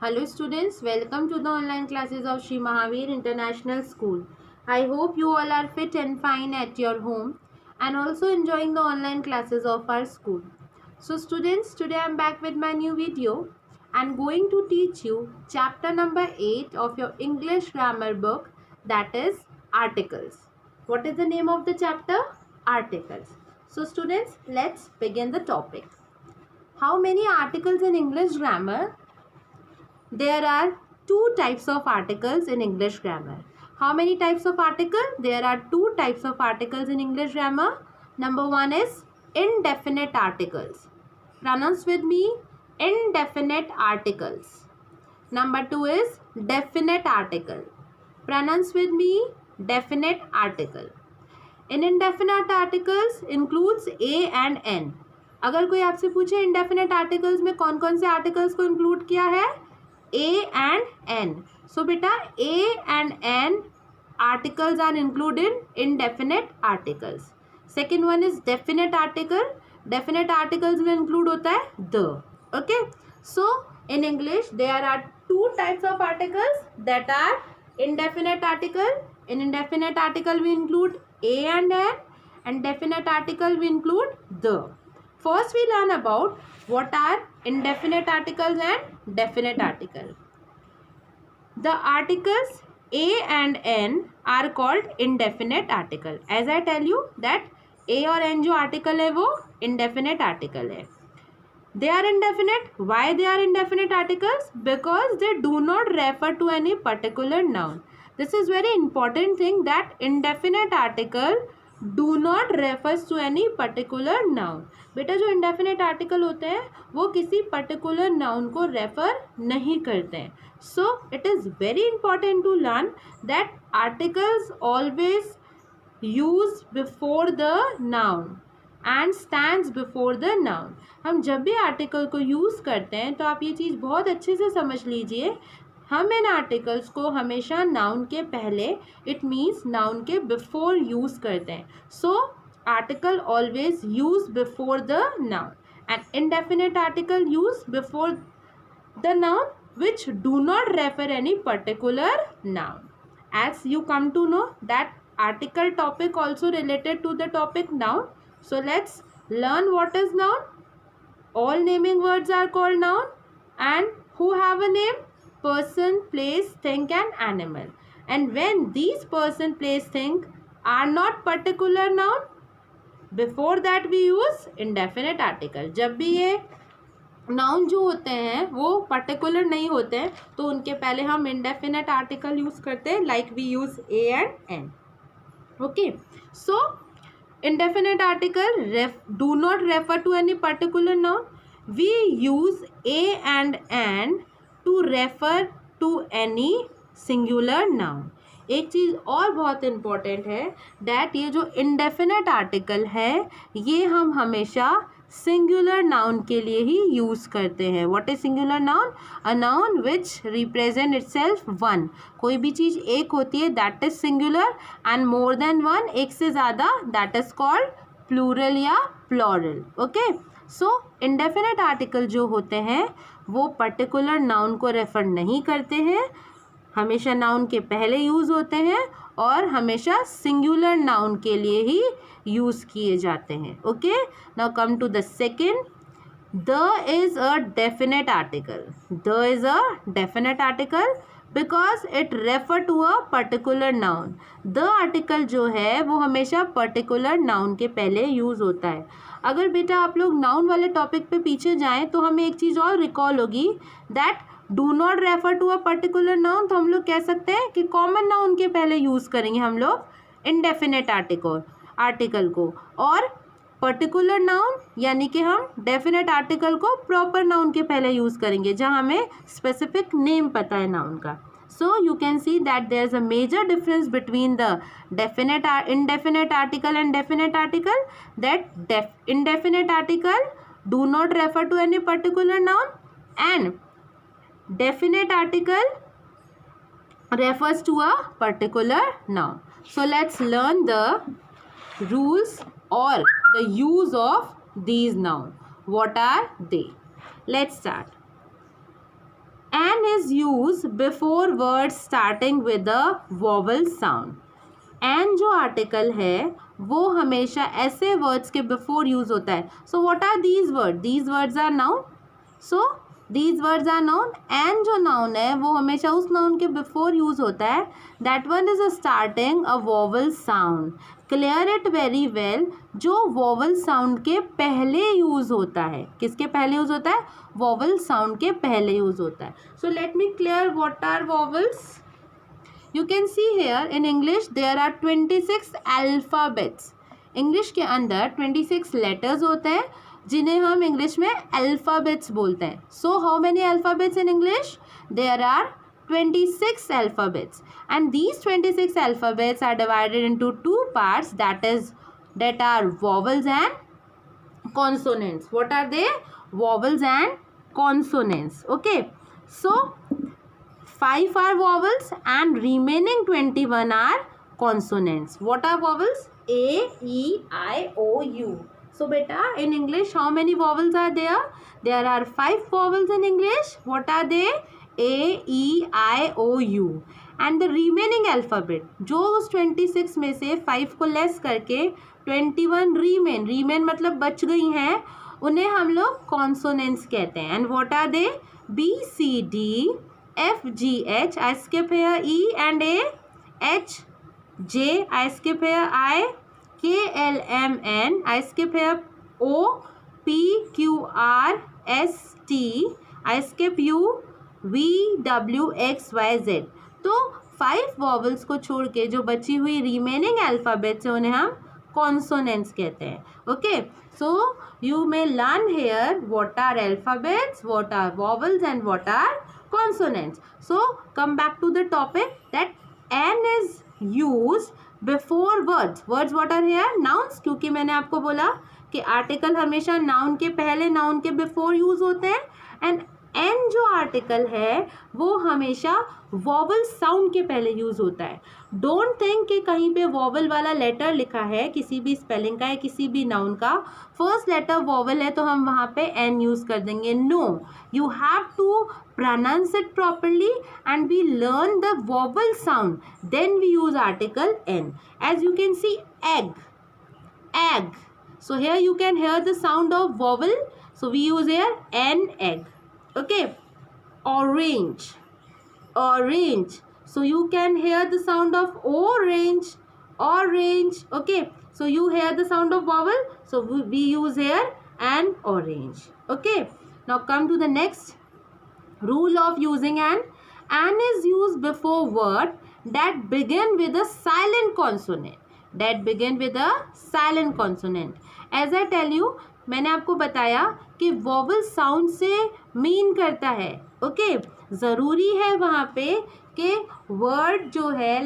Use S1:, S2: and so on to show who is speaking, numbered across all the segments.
S1: Hello students, welcome to the online classes of Sri Mahavir International School. I hope you all are fit and fine at your home and also enjoying the online classes of our school. So students, today I am back with my new video. I am going to teach you chapter number 8 of your English grammar book, that is articles. What is the name of the chapter? Articles. So students, let's begin the topic. How many articles in English grammar? There are two types of articles in English grammar. How many types of article? There are two types of articles in English grammar. Number one is indefinite articles. Pronounce with me, indefinite articles. Number two is definite article. Pronounce with me, definite article. In indefinite articles includes a and n. अगर कोई आपसे पूछे indefinite articles में कौन कौन से articles को include किया है? A and N. So beta A and N articles are included in indefinite articles. Second one is definite article. Definite articles में include होता है the. Okay. So in English there are two types of articles that are indefinite article. In indefinite article we include A and N, and definite article we include the. First we learn about what are indefinite articles and definite article. The articles A and N are called indefinite article. As I tell you that A और N जो article है वो indefinite article है. They are indefinite. Why they are indefinite articles? Because they do not refer to any particular noun. This is very important thing, that indefinite article do not refers to any particular noun. बेटा जो indefinite article होते हैं वो किसी particular noun को refer नहीं करते हैं. So it is very important to learn that articles always use before the noun and stands before the noun. हम जब भी article को use करते हैं तो आप ये चीज़ बहुत अच्छे से समझ लीजिए, हम इन आर्टिकल्स को हमेशा नाउन के पहले, इट मीन्स नाउन के बिफोर यूज करते हैं. So article always use before the noun and indefinite article use before the noun which do not refer any particular noun. As you come to know that article topic also related to the topic noun. So let's learn what is noun. All naming words are called noun and who have a name? Person, place, thing and animal. And when these person, place, thing are not particular noun, before that we use indefinite article. जब भी ये noun जो होते हैं वो particular नहीं होते हैं तो उनके पहले हम indefinite article use करते हैं, like we use A and N. Okay, so indefinite article do not refer to any particular noun. We use A and N to refer to any singular noun. एक चीज़ और बहुत important है, that ये जो indefinite article है ये हम हमेशा सिंगुलर नाउन के लिए ही यूज़ करते हैं. What is singular noun? A noun which represent itself one. कोई भी चीज़ एक होती है that is singular, and more than one, एक से ज़्यादा, दैट इज कॉल्ड प्लूरल या प्लॉरल. ओके, सो इंडेफिनेट आर्टिकल जो होते हैं वो पर्टिकुलर नाउन को रेफर नहीं करते हैं, हमेशा नाउन के पहले यूज़ होते हैं और हमेशा सिंगुलर नाउन के लिए ही यूज़ किए जाते हैं. Okay, now come to the second. The is a definite article. The is a definite article because it refer to a particular noun. The article जो है वो हमेशा पर्टिकुलर नाउन के पहले यूज़ होता है. अगर बेटा आप लोग नाउन वाले टॉपिक पे पीछे जाएं तो हमें एक चीज़ और रिकॉल होगी, that do not refer to a particular noun. तो हम लोग कह सकते हैं कि कॉमन नाउन के पहले यूज़ करेंगे हम लोग इंडेफिनेट आर्टिकल को, और पर्टिकुलर नाउन यानी कि हम डेफिनेट आर्टिकल को प्रॉपर नाउन के पहले यूज़ करेंगे जहाँ हमें स्पेसिफिक नेम पता है नाउन का. So you can see that there is a major difference between the indefinite article and definite article. That indefinite article do not refer to any particular noun, and definite article refers to a particular noun. So let's learn the rules or the use of these nouns. What are they? Let's start. An is used before words starting with a vowel sound. An जो article है वो हमेशा ऐसे words के before use होता है. So what are these word? These words are noun. So these words are noun. An जो noun है वो हमेशा उस नाउन के बिफोर यूज होता है. That one is starting a vowel sound. Clear it very well. जो वोवल साउंड के पहले यूज होता है. किसके पहले यूज होता है? वोवल साउंड के पहले यूज होता है. So let me clear what are vowels. You can see here in English there are 26 alphabets. English के अंदर 26 letters होते हैं जिन्हें हम English में alphabets बोलते हैं. So how many alphabets in English? There are 26 alphabets, and these 26 alphabets are divided into two parts, that are vowels and consonants. What are they? Vowels and consonants. Okay. So 5 are vowels and remaining 21 are consonants. What are vowels? A, E, I, O, U. So beta, in English how many vowels are there? There are 5 vowels in English. What are they? A, E, I, O, U. And the remaining alphabet, जो उस 26 में से 5 को less करके 21 remain मतलब बच गई हैं, उन्हें हम लोग consonants कहते हैं. And what are they? B, C, D, F, G, H, I skip here E and A, H, J, I skip here I, K, L, M, N, I skip here O, P, Q, R, S, T, I skip U, V, W, X, Y, Z. तो 5 vowels को छोड़ के जो बची हुई remaining alphabets है उन्हें हम कॉन्सोनेंट्स कहते हैं. Okay. So you may learn here what are alphabets, what are vowels and what are consonants. So come back to the topic that n is used before words. Words what are here? Nouns. क्योंकि मैंने आपको बोला कि article हमेशा noun के पहले, noun के before use होते हैं. एंड n जो आर्टिकल है वो हमेशा वॉवल साउंड के पहले यूज होता है. डोंट थिंक कि कहीं पे वॉवल वाला लेटर लिखा है किसी भी स्पेलिंग का या किसी भी नाउन का, फर्स्ट लेटर वॉवल है तो हम वहाँ पे n यूज कर देंगे. No, you have to pronounce it properly and we learn the vowel sound, then we use article n. As you can see, egg. So here you can hear the sound of vowel, so we use here n, egg. Okay. Orange. So you can hear the sound of orange. Okay. So you hear the sound of vowel, so we use here an orange. Okay. Now come to the next rule of using an. An is used before word that begin with a silent consonant. As I tell you, मैंने आपको बताया कि vowel sound से mean करता है. Okay. ज़रूरी है वहाँ पे कि वर्ड जो है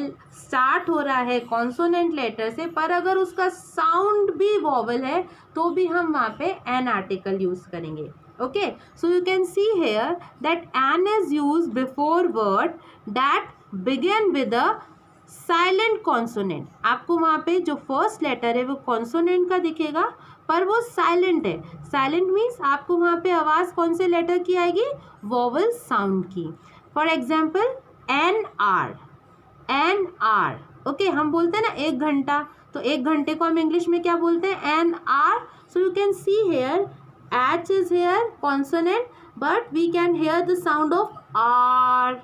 S1: स्टार्ट हो रहा है कॉन्सोनेंट लेटर से, पर अगर उसका साउंड भी वॉवल है तो भी हम वहाँ पे एन आर्टिकल यूज़ करेंगे. Okay, so you can see here that an is used before word that begin with a silent consonant. आपको वहाँ पे जो फर्स्ट लेटर है वो कॉन्सोनेंट का दिखेगा पर वो साइलेंट है. साइलेंट मीन्स आपको वहाँ पे आवाज़ कौन से लेटर की आएगी? वॉवल साउंड की. For example an R. Okay, हम बोलते हैं ना 1 घंटा, तो 1 घंटे को हम इंग्लिश में क्या बोलते हैं? An R. So you can see here H is here consonant, but we can hear the sound of R.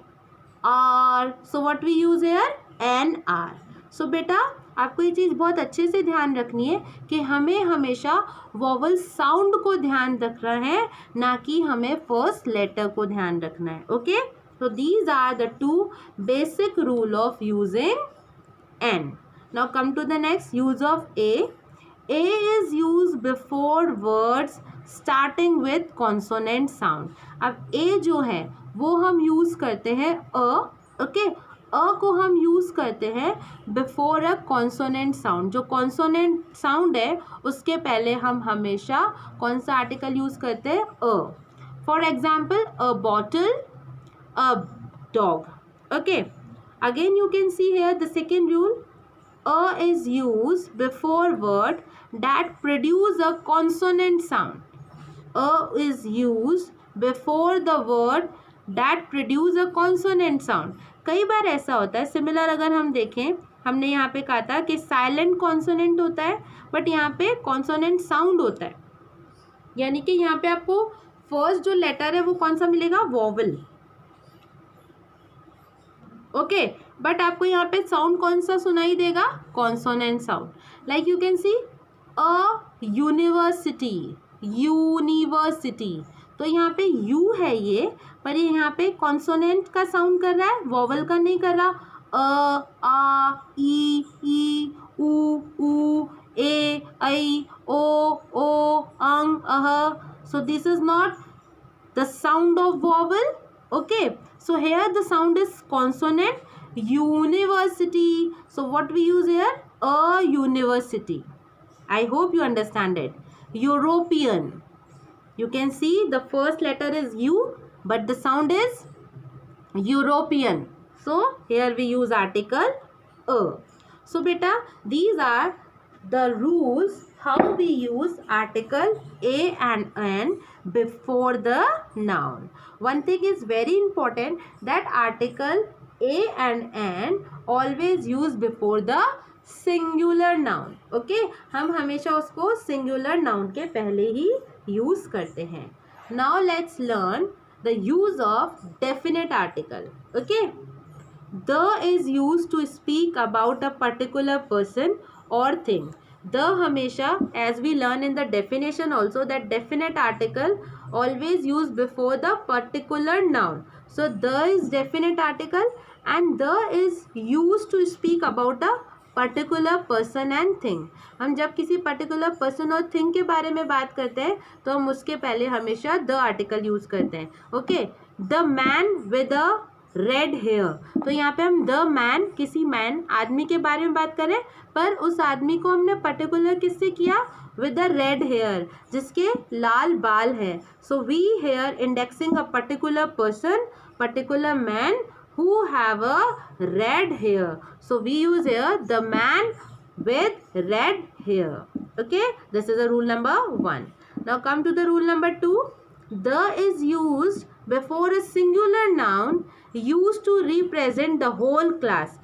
S1: So what we use here? NR. So बेटा आपको ये चीज़ बहुत अच्छे से ध्यान रखनी है कि हमें हमेशा वॉवल साउंड को ध्यान रखना है, ना कि हमें फर्स्ट लेटर को ध्यान रखना है. Okay. So these are the 2 basic rule of using N. Now come to the next, use of A. A is used before words starting with consonant sound. अब A जो है वो हम यूज़ करते हैं ओके. को हम यूज़ करते हैं बिफोर अ कॉन्सोनेंट साउंड. जो कॉन्सोनेंट साउंड है उसके पहले हम हमेशा कौन सा आर्टिकल यूज़ करते हैं? For example a bottle, a dog. Okay. Again you can see here the second rule. A is used before word that produce a consonant sound. A is used before the word that produce a consonant sound. कई बार ऐसा होता है, similar अगर हम देखें, हमने यहाँ पे कहा था कि साइलेंट कॉन्सोनेंट होता है, बट यहाँ पे कॉन्सोनेंट साउंड होता है, यानी कि यहाँ पे आपको फर्स्ट जो लेटर है वो कौन सा मिलेगा, वोवल. ओके, बट आपको यहाँ पे साउंड कौन सा सुनाई देगा, consonant sound. Like you can C a university, university. तो यहाँ पे यू है ये, पर ये यहाँ पे कॉन्सोनेंट का साउंड कर रहा है, वोवल का नहीं कर रहा. अ, आ, ई, ऊ, ए, ऐ, ओ, अंग, अह. So this is not the sound of vowel. Okay, so here the sound is consonant. University. So what we use here, a university. I hope you understand it. European. You can see the first letter is U, but the sound is European. So here we use article a. So beta, these are the rules how we use article a and n before the noun. One thing is very important, that article a and n always use before the singular noun. Okay, हम हमेशा उसको singular noun के पहले ही use करते हैं. Now let's learn the use of definite article. Okay, the is used to speak about a particular person or thing. The हमेशा, as we learn in the definition also, that definite article always used before the particular noun. So the is definite article and the is used to speak about a particular person and thing. हम जब किसी particular person और thing के बारे में बात करते हैं तो हम उसके पहले हमेशा the article use करते हैं. Okay, the man with a red hair. तो यहाँ पे हम द मैन, किसी मैन आदमी के बारे में बात करें, पर उस आदमी को हमने पर्टिकुलर किससे किया, विद द रेड हेयर, जिसके लाल बाल है. So we here indexing a particular person, particular man who have a red hair. So we use here the man with red hair. Okay, this is a rule number 1. Now come to the rule number 2. The is used before a singular noun used to represent the whole class.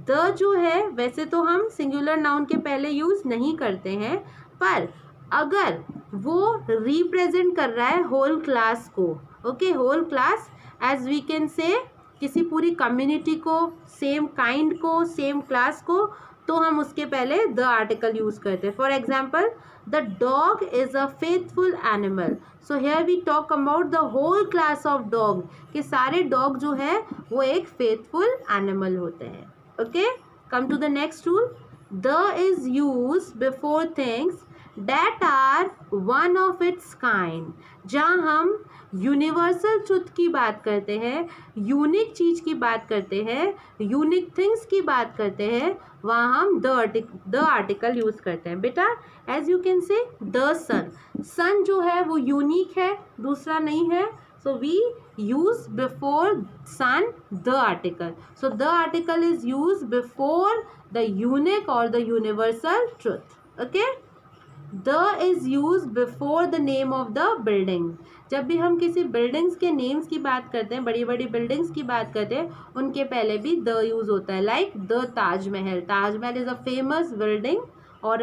S1: The जो है वैसे तो हम singular noun के पहले use नहीं करते हैं, पर अगर वो represent कर रहा है whole class को, okay, whole class as we can say, किसी पूरी कम्युनिटी को, सेम काइंड को, सेम क्लास को, तो हम उसके पहले द आर्टिकल यूज करते हैं. For example, the dog is a faithful animal. So here we talk about the whole class of dog, कि सारे डॉग जो है वो एक फेथफुल एनिमल होते हैं. Okay, come to the next rule. The is use before things that are one of its kind. जहाँ हम यूनिवर्सल ट्रुथ की बात करते हैं, यूनिक चीज़ की बात करते हैं, यूनिक थिंग्स की बात करते हैं, वहाँ हम द आर्टिकल यूज़ करते हैं. बेटा, as you can say the sun, sun जो है वो यूनिक है, दूसरा नहीं है. So we use before sun the article. So the article is use before the unique और the universal truth. Okay, the is use before the name of the building. जब भी हम किसी बिल्डिंग्स के नेम्स की बात करते हैं, बड़ी बड़ी बिल्डिंग्स की बात करते हैं, उनके पहले भी द यूज होता है. Like the Taj Mahal. Taj Mahal is a famous building और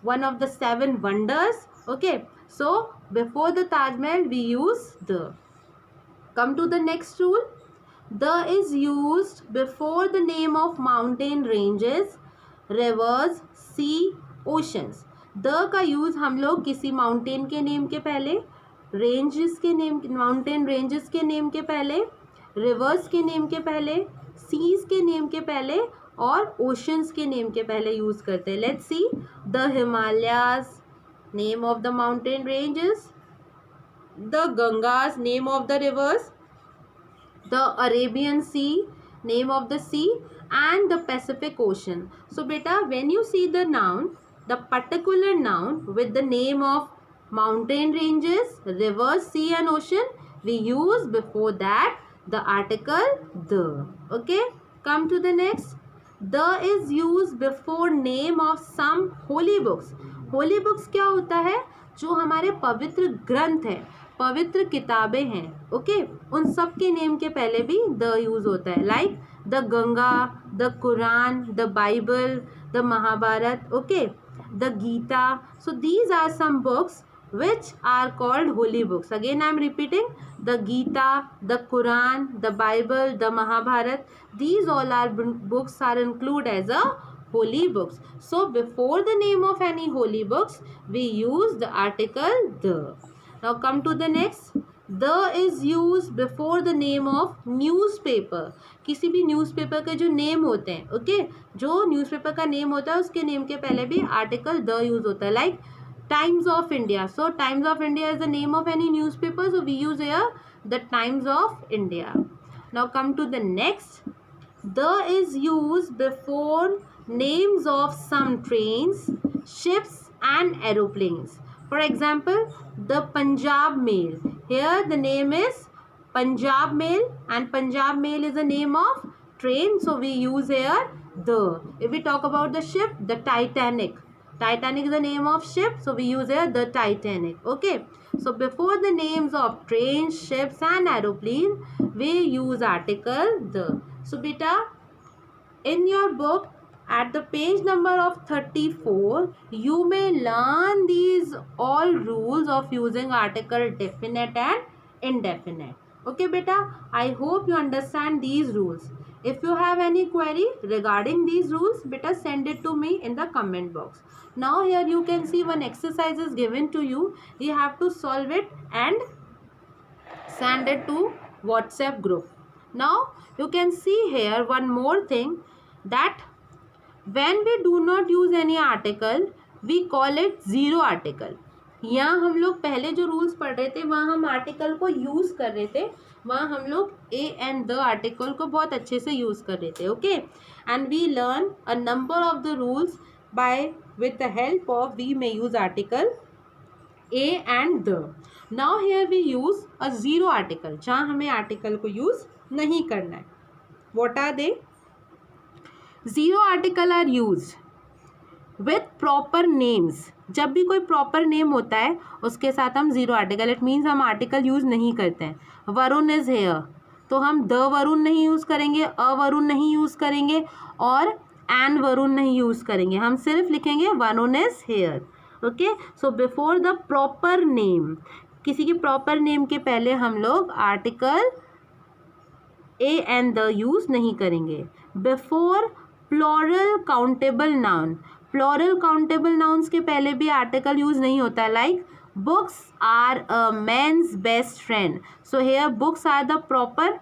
S1: one of the 7 wonders. Okay, so before the Taj Mahal we use the. Come to the next rule. The is used before the name of mountain ranges, rivers, sea, oceans. The का use हम लोग किसी mountain के name के पहले, ranges के name, mountain ranges के name के पहले, रिवर्स के नेम के पहले, सीज के नेम के पहले और ओशंस के नेम के पहले यूज करते हैं. Let's see. The Himalayas, name of the mountain ranges. The Gangas, name of the rivers. The Arabian Sea, name of the sea. And the Pacific Ocean. So बेटा, when you see the noun, the particular noun with the name of mountain ranges, rivers, sea and ocean, we use before that the article the. Okay, come to the next. The is used before name of some holy books. holy books क्या होता है, जो हमारे पवित्र ग्रंथ है. पवित्र किताबें हैं, ओके, उन सब के नेम के पहले भी द यूज होता है, like the Ganga, the Quran, the Bible, the Mahabharat, okay, the Gita. So these are some books which are called holy books. Again I am repeating, the Gita, the Quran, the Bible, the Mahabharat, these all are books are included as a holy books. So before the name of any holy books we use the article the. Now come to the next. The is used before the name of newspaper. किसी भी newspaper के जो name होते हैं, okay, जो newspaper का name होता है उसके नेम के पहले भी आर्टिकल द यूज होता है, like Times of India. So Times of India is the name of any newspaper, so we use here the Times of India. Now come to the next. The is used before names of some trains, ships and aeroplanes. For example, the Punjab Mail. Here the name is Punjab Mail and Punjab Mail is the name of train, so we use here the. If we talk about the ship, the Titanic. Titanic is the name of ship, so we use here the Titanic, okay. So before the names of trains, ships and aeroplane, we use article the. So beta, in your book at the page number of 34, you may learn these all rules of using article definite and indefinite. Okay beta, I hope you understand these rules. If you have any query regarding these rules, beta send it to me in the comment box. Now here you can see one exercise is given to you. You have to solve it and send it to WhatsApp group. Now you can see here one more thing, that when we do not use any article, we call it zero article. यहाँ हम लोग पहले जो rules पढ़ रहे थे वहाँ हम आर्टिकल को यूज़ कर रहे थे, वहाँ हम लोग ए एंड द आर्टिकल को बहुत अच्छे से यूज़ कर रहे थे, okay. And we learn a number of the rules by with the help of we may use article a and the. Now here we use a zero article, जहाँ हमें article को यूज़ नहीं करना है. What are they? Zero article are used with proper names. जब भी कोई proper name होता है उसके साथ हम जीरो आर्टिकल, इट मीन्स हम आर्टिकल यूज़ नहीं करते हैं. वरुण इज़ हेयर, तो हम द वरुण नहीं यूज़ करेंगे, अ वरुण नहीं यूज़ करेंगे और एन वरुण नहीं यूज़ करेंगे, हम सिर्फ लिखेंगे Varun is here, okay. So before the proper name, किसी की प्रॉपर नेम के पहले हम लोग article A and the use नहीं करेंगे. Before plural countable noun, plural countable nouns के पहले भी आर्टिकल यूज़ नहीं होता है, like books are a man's best friend. So here books are the proper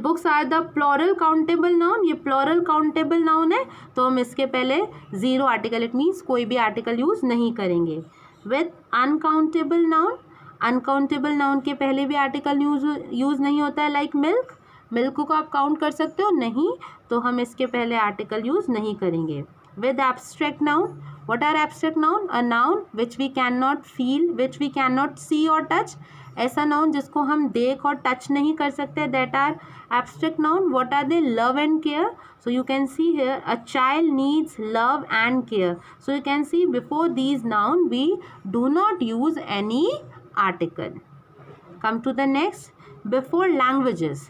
S1: books are the plural countable noun. ये plural countable noun है तो हम इसके पहले जीरो आर्टिकल, इट मीन्स कोई भी आर्टिकल यूज़ नहीं करेंगे. With uncountable noun, uncountable noun के पहले भी आर्टिकल यूज़ नहीं होता है, लाइक मिल्क. मिल्क को आप काउंट कर सकते हो, नहीं, तो हम इसके पहले आर्टिकल यूज़ नहीं करेंगे. With abstract noun, what are abstract noun? A noun which we can not feel, which we can not see और टच. ऐसा नाउन जिसको हम देख और टच नहीं कर सकते, that are abstract noun. What are they? Love and care. So you can see here a child needs love and care. So you can see before these noun we do not use any article. Come to the next. Before languages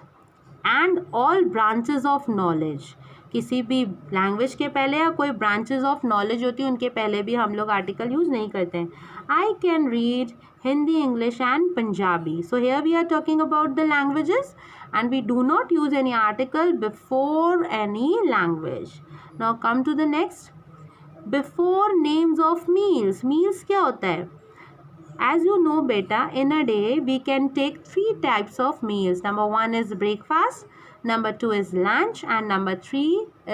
S1: and all branches of knowledge, किसी भी language के पहले या कोई branches of knowledge होती है उनके पहले भी हम लोग आर्टिकल यूज़ नहीं करते हैं. I can read Hindi, English and Punjabi. So here we are talking about the languages and we do not use any article before any language. Now come to the next. Before names of meals. Meals क्या होता है? As you know beta, in a day we can take 3 types of meals. Number 1 is breakfast, number 2 is lunch and number 3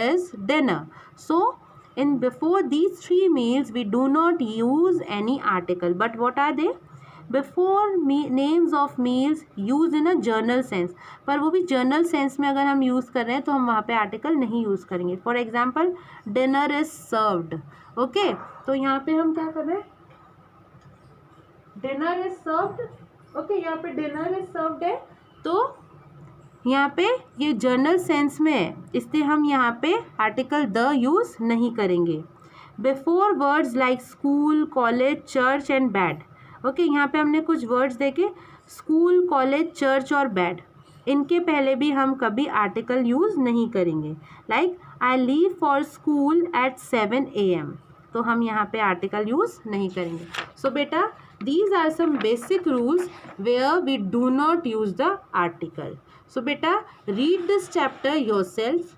S1: is dinner. So in before these 3 meals we do not use any article. But what are they? Before names of meals use in a journal sense, पर वो भी journal sense में अगर हम use कर रहे हैं तो हम वहाँ पे आर्टिकल नहीं यूज़ करेंगे. For example dinner is served, okay, तो यहाँ पे हम क्या कर रहे हैं? डिनर इज सर्व्ड, ओके, यहाँ पे डिनर इज सर्व्ड है तो यहाँ पे ये जर्नल सेंस में है, इसलिए हम यहाँ पे आर्टिकल द यूज़ नहीं करेंगे. Before words like school, college, church and bad, okay, यहाँ पे हमने कुछ वर्ड्स देखे, स्कूल, कॉलेज, चर्च और बेड। इनके पहले भी हम कभी आर्टिकल यूज़ नहीं करेंगे। Like I leave for school eight 7 AM, तो हम यहाँ पे आर्टिकल यूज़ नहीं करेंगे। सो बेटा, these are some basic rules where we do not use the article. So beta, read this chapter yourself,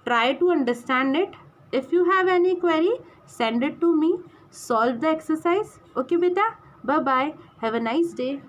S1: try to understand it. If you have any query, send it to me, solve the exercise. Okay beta, bye bye, have a nice day.